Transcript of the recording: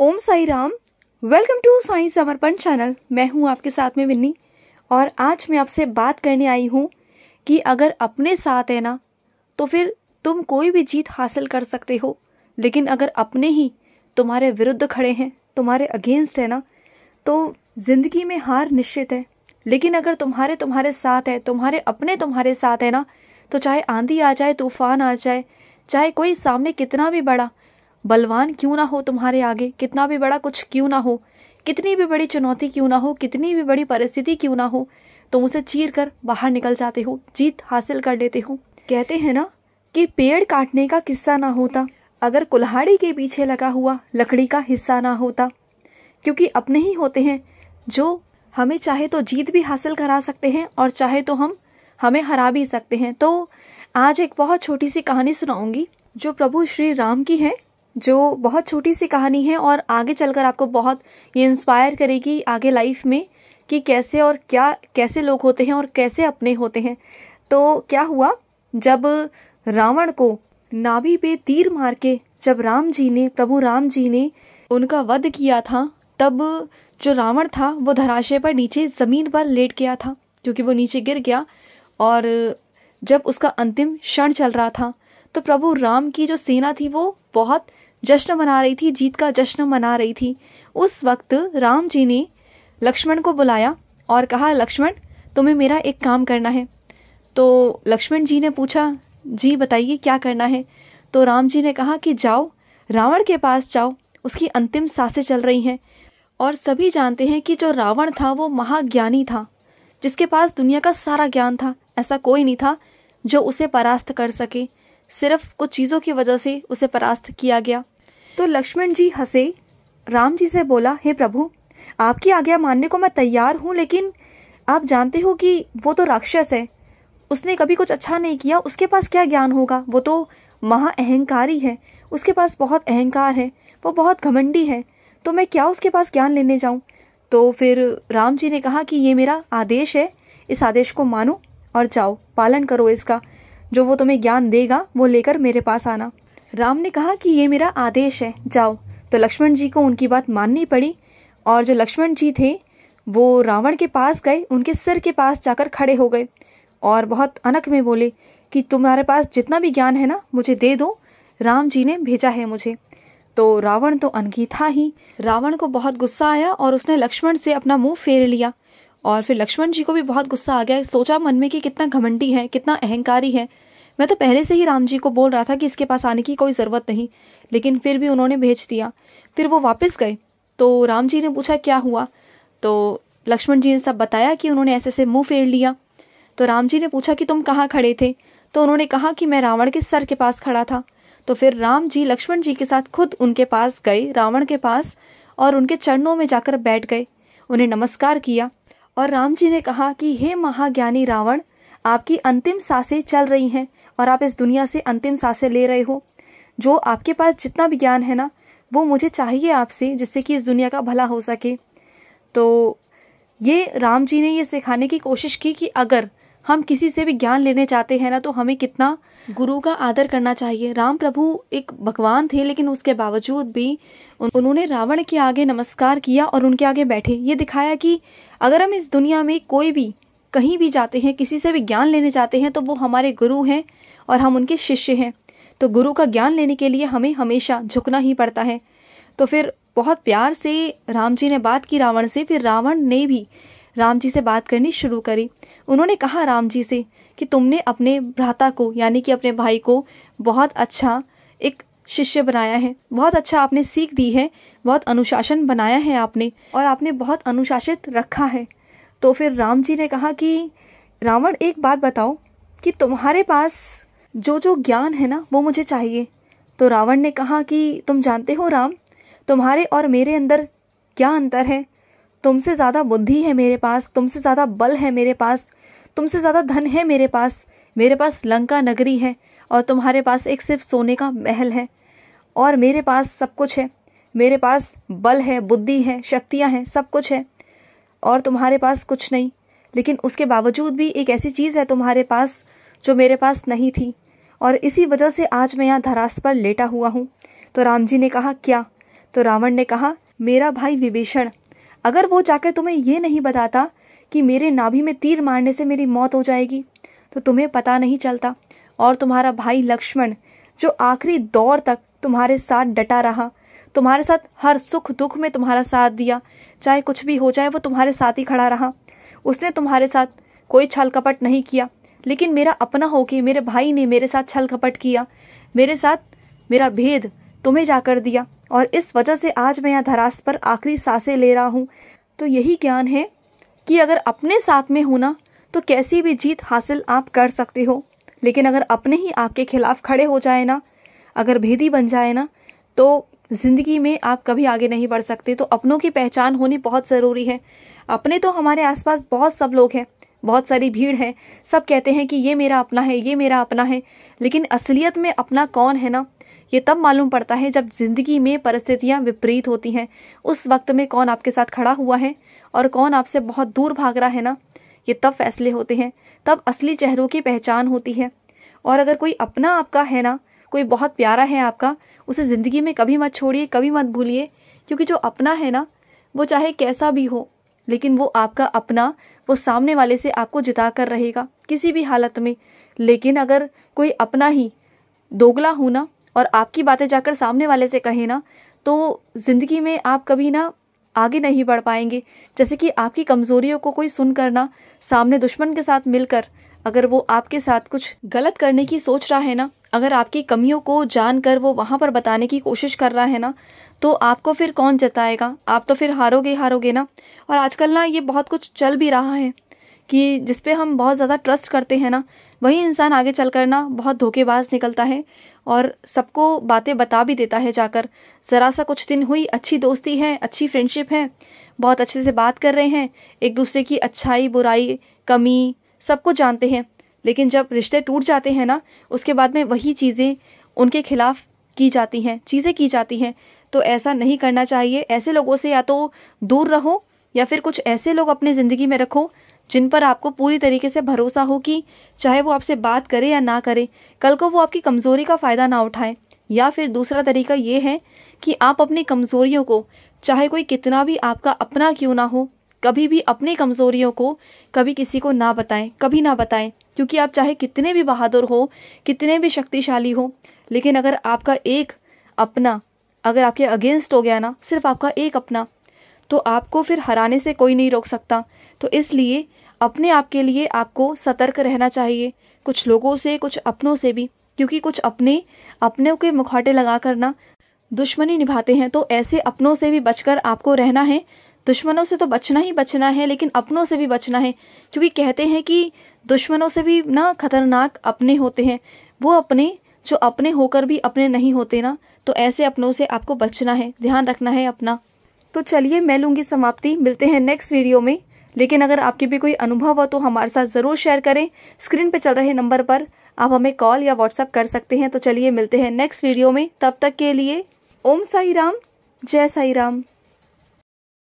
Om Sai Ram. Welcome to Sai Samarpan channel. मैं हूँ आपके साथ में विन्नी और आज मैं आपसे बात करने आई हूँ कि अगर अपने साथ है ना तो फिर तुम कोई भी जीत हासिल कर सकते हो, लेकिन अगर अपने ही तुम्हारे विरुद्ध खड़े हैं, तुम्हारे अगेंस्ट है ना, तो ज़िंदगी में हार निश्चित है। लेकिन अगर तुम्हारे साथ है, तुम्हारे साथ है ना, तो चाहे आंधी आ जाए, तूफान आ जाए, चाहे कोई सामने कितना भी बड़ा बलवान क्यों ना हो, तुम्हारे आगे कितना भी बड़ा कुछ क्यों ना हो, कितनी भी बड़ी चुनौती क्यों ना हो, कितनी भी बड़ी परिस्थिति क्यों ना हो, तुम उसे चीर कर बाहर निकल जाते हो, जीत हासिल कर लेते हो। कहते हैं ना कि पेड़ काटने का किस्सा ना होता अगर कुल्हाड़ी के पीछे लगा हुआ लकड़ी का हिस्सा ना होता, क्योंकि अपने ही होते हैं जो हमें चाहे तो जीत भी हासिल करा सकते हैं और चाहे तो हमें हरा भी सकते हैं। तो आज एक बहुत छोटी सी कहानी सुनाऊंगी जो प्रभु श्री राम की है, जो बहुत छोटी सी कहानी है और आगे चलकर आपको बहुत ये इंस्पायर करेगी आगे लाइफ में कि कैसे और कैसे लोग होते हैं और कैसे अपने होते हैं। तो क्या हुआ, जब रावण को नाभि पे तीर मार के जब प्रभु राम जी ने उनका वध किया था, तब जो रावण था वो धराशय पर नीचे ज़मीन पर लेट गया था, क्योंकि वो नीचे गिर गया। और जब उसका अंतिम क्षण चल रहा था तो प्रभु राम की जो सेना थी वो बहुत जश्न मना रही थी, जीत का जश्न मना रही थी। उस वक्त राम जी ने लक्ष्मण को बुलाया और कहा, लक्ष्मण तुम्हें मेरा एक काम करना है। तो लक्ष्मण जी ने पूछा, जी बताइए क्या करना है। तो राम जी ने कहा कि जाओ रावण के पास जाओ, उसकी अंतिम सांसें चल रही हैं। और सभी जानते हैं कि जो रावण था वो महाज्ञानी था, जिसके पास दुनिया का सारा ज्ञान था। ऐसा कोई नहीं था जो उसे परास्त कर सके, सिर्फ कुछ चीज़ों की वजह से उसे परास्त किया गया। तो लक्ष्मण जी हंसे, राम जी से बोला, हे प्रभु आपकी आज्ञा मानने को मैं तैयार हूँ, लेकिन आप जानते हो कि वो तो राक्षस है, उसने कभी कुछ अच्छा नहीं किया, उसके पास क्या ज्ञान होगा, वो तो महा अहंकारी है, उसके पास बहुत अहंकार है, वो बहुत घमंडी है, तो मैं क्या उसके पास ज्ञान लेने जाऊँ। तो फिर राम जी ने कहा कि ये मेरा आदेश है, इस आदेश को मानो और जाओ पालन करो इसका, जो वो तुम्हें ज्ञान देगा वो लेकर मेरे पास आना। राम ने कहा कि ये मेरा आदेश है, जाओ। तो लक्ष्मण जी को उनकी बात माननी पड़ी और जो लक्ष्मण जी थे वो रावण के पास गए, उनके सिर के पास जाकर खड़े हो गए और बहुत अनक में बोले कि तुम्हारे पास जितना भी ज्ञान है ना मुझे दे दो, राम जी ने भेजा है मुझे। तो रावण तो अनकी था ही, रावण को बहुत गुस्सा आया और उसने लक्ष्मण से अपना मुंह फेर लिया। और फिर लक्ष्मण जी को भी बहुत गुस्सा आ गया, सोचा मन में कि कितना घमंडी है, कितना अहंकारी है, मैं तो पहले से ही राम जी को बोल रहा था कि इसके पास आने की कोई ज़रूरत नहीं, लेकिन फिर भी उन्होंने भेज दिया। फिर वो वापस गए तो राम जी ने पूछा क्या हुआ, तो लक्ष्मण जी ने सब बताया कि उन्होंने ऐसे से मुंह फेर लिया। तो राम जी ने पूछा कि तुम कहाँ खड़े थे, तो उन्होंने कहा कि मैं रावण के सर के पास खड़ा था। तो फिर राम जी लक्ष्मण जी के साथ खुद उनके पास गए, रावण के पास, और उनके चरणों में जाकर बैठ गए, उन्हें नमस्कार किया। और राम जी ने कहा कि हे महाज्ञानी रावण, आपकी अंतिम सांसें चल रही हैं और आप इस दुनिया से अंतिम सांसें ले रहे हो। जो आपके पास जितना भी ज्ञान है ना वो मुझे चाहिए आपसे, जिससे कि इस दुनिया का भला हो सके। तो ये राम जी ने ये सिखाने की कोशिश की कि अगर हम किसी से भी ज्ञान लेने चाहते हैं ना तो हमें कितना गुरु का आदर करना चाहिए। राम प्रभु एक भगवान थे, लेकिन उसके बावजूद भी उन्होंने रावण के आगे नमस्कार किया और उनके आगे बैठे। ये दिखाया कि अगर हम इस दुनिया में कोई भी कहीं भी जाते हैं, किसी से भी ज्ञान लेने जाते हैं, तो वो हमारे गुरु हैं और हम उनके शिष्य हैं। तो गुरु का ज्ञान लेने के लिए हमें हमेशा झुकना ही पड़ता है। तो फिर बहुत प्यार से राम जी ने बात की रावण से। फिर रावण ने भी राम जी से बात करनी शुरू करी। उन्होंने कहा राम जी से कि तुमने अपने भ्राता को, यानी कि अपने भाई को, बहुत अच्छा एक शिष्य बनाया है, बहुत अच्छा आपने सीख दी है, बहुत अनुशासन बनाया है आपने, और आपने बहुत अनुशासित रखा है। तो फिर राम जी ने कहा कि रावण एक बात बताओ कि तुम्हारे पास जो जो ज्ञान है ना वो मुझे चाहिए। तो रावण ने कहा कि तुम जानते हो राम, तुम्हारे और मेरे अंदर क्या अंतर है। तुमसे ज़्यादा बुद्धि है मेरे पास, तुमसे ज़्यादा बल है मेरे पास, तुमसे ज़्यादा धन है मेरे पास लंका नगरी है, और तुम्हारे पास एक सिर्फ सोने का महल है। और मेरे पास सब कुछ है, मेरे पास बल है, बुद्धि है, शक्तियाँ हैं, सब कुछ है, और तुम्हारे पास कुछ नहीं। लेकिन उसके बावजूद भी एक ऐसी चीज़ है तुम्हारे पास जो मेरे पास नहीं थी, और इसी वजह से आज मैं यहाँ धरास्त पर लेटा हुआ हूँ। तो राम जी ने कहा क्या। तो तो रावण ने कहा, मेरा भाई विभीषण, अगर वो जाकर तुम्हें ये नहीं बताता कि मेरे नाभि में तीर मारने से मेरी मौत हो जाएगी तो तुम्हें पता नहीं चलता। और तुम्हारा भाई लक्ष्मण जो आखिरी दौर तक तुम्हारे साथ डटा रहा, तुम्हारे साथ हर सुख दुख में तुम्हारा साथ दिया, चाहे कुछ भी हो जाए वो तुम्हारे साथ ही खड़ा रहा। उसने तुम्हारे साथ कोई छल कपट नहीं किया, लेकिन मेरा अपना होके मेरे भाई ने मेरे साथ छल कपट किया, मेरे साथ मेरा भेद तुम्हें जाकर दिया, और इस वजह से आज मैं यहाँ धरास पर आखिरी सांसें ले रहा हूँ। तो यही ज्ञान है कि अगर अपने साथ में हो ना तो कैसी भी जीत हासिल आप कर सकते हो, लेकिन अगर अपने ही आपके खिलाफ खड़े हो जाए ना, अगर भेदी बन जाए ना, तो ज़िंदगी में आप कभी आगे नहीं बढ़ सकते। तो अपनों की पहचान होनी बहुत ज़रूरी है। अपने तो हमारे आसपास बहुत सब लोग हैं, बहुत सारी भीड़ है, सब कहते हैं कि ये मेरा अपना है, ये मेरा अपना है, लेकिन असलियत में अपना कौन है ना, ये तब मालूम पड़ता है जब ज़िंदगी में परिस्थितियाँ विपरीत होती हैं। उस वक्त में कौन आपके साथ खड़ा हुआ है और कौन आपसे बहुत दूर भाग रहा है ना, ये तब फैसले होते हैं, तब असली चेहरों की पहचान होती है। और अगर कोई अपना आपका है ना, कोई बहुत प्यारा है आपका, उसे ज़िंदगी में कभी मत छोड़िए, कभी मत भूलिए, क्योंकि जो अपना है ना वो चाहे कैसा भी हो, लेकिन वो आपका अपना, वो सामने वाले से आपको जिता कर रहेगा किसी भी हालत में। लेकिन अगर कोई अपना ही दोगला हो ना और आपकी बातें जाकर सामने वाले से कहे ना, तो ज़िंदगी में आप कभी ना आगे नहीं बढ़ पाएंगे। जैसे कि आपकी कमज़ोरियों को कोई सुनकर ना, सामने दुश्मन के साथ मिलकर अगर वो आपके साथ कुछ गलत करने की सोच रहा है ना, अगर आपकी कमियों को जानकर वो वहाँ पर बताने की कोशिश कर रहा है ना, तो आपको फिर कौन जताएगा, आप तो फिर हारोगे ना। और आजकल ना ये बहुत कुछ चल भी रहा है कि जिस पे हम बहुत ज़्यादा ट्रस्ट करते हैं ना, वही इंसान आगे चलकर ना बहुत धोखेबाज निकलता है और सबको बातें बता भी देता है जाकर। ज़रा सा कुछ दिन हुई, अच्छी दोस्ती है, अच्छी फ्रेंडशिप है, बहुत अच्छे से बात कर रहे हैं, एक दूसरे की अच्छाई बुराई कमी सब कुछ जानते हैं, लेकिन जब रिश्ते टूट जाते हैं ना, उसके बाद में वही चीज़ें उनके खिलाफ की जाती हैं, चीज़ें की जाती हैं। तो ऐसा नहीं करना चाहिए। ऐसे लोगों से या तो दूर रहो या फिर कुछ ऐसे लोग अपनी ज़िंदगी में रखो जिन पर आपको पूरी तरीके से भरोसा हो कि चाहे वो आपसे बात करे या ना करे, कल को वो आपकी कमज़ोरी का फ़ायदा ना उठाए। या फिर दूसरा तरीका ये है कि आप अपनी कमज़ोरियों को, चाहे कोई कितना भी आपका अपना क्यों ना हो, कभी भी अपनी कमज़ोरियों को कभी किसी को ना बताएं, कभी ना बताएं, क्योंकि आप चाहे कितने भी बहादुर हो, कितने भी शक्तिशाली हो, लेकिन अगर आपका एक अपना अगर आपके अगेंस्ट हो गया ना, सिर्फ आपका एक अपना, तो आपको फिर हराने से कोई नहीं रोक सकता। तो इसलिए अपने आप के लिए आपको सतर्क रहना चाहिए, कुछ लोगों से, कुछ अपनों से भी, क्योंकि कुछ अपने के मुखौटे लगाकर ना दुश्मनी निभाते हैं। तो ऐसे अपनों से भी बचकर आपको रहना है। दुश्मनों से तो बचना ही बचना है, लेकिन अपनों से भी बचना है, क्योंकि कहते हैं कि दुश्मनों से भी ना खतरनाक अपने होते हैं, वो अपने जो अपने होकर भी अपने नहीं होते ना। तो ऐसे अपनों से आपको बचना है, ध्यान रखना है अपना। तो चलिए मैं लूँगी समाप्ति, मिलते हैं नेक्स्ट वीडियो में। लेकिन अगर आपके भी कोई अनुभव हो तो हमारे साथ ज़रूर शेयर करें। स्क्रीन पे चल रहे नंबर पर आप हमें कॉल या व्हाट्सएप कर सकते हैं। तो चलिए मिलते हैं नेक्स्ट वीडियो में, तब तक के लिए ओम साई राम, जय साई राम।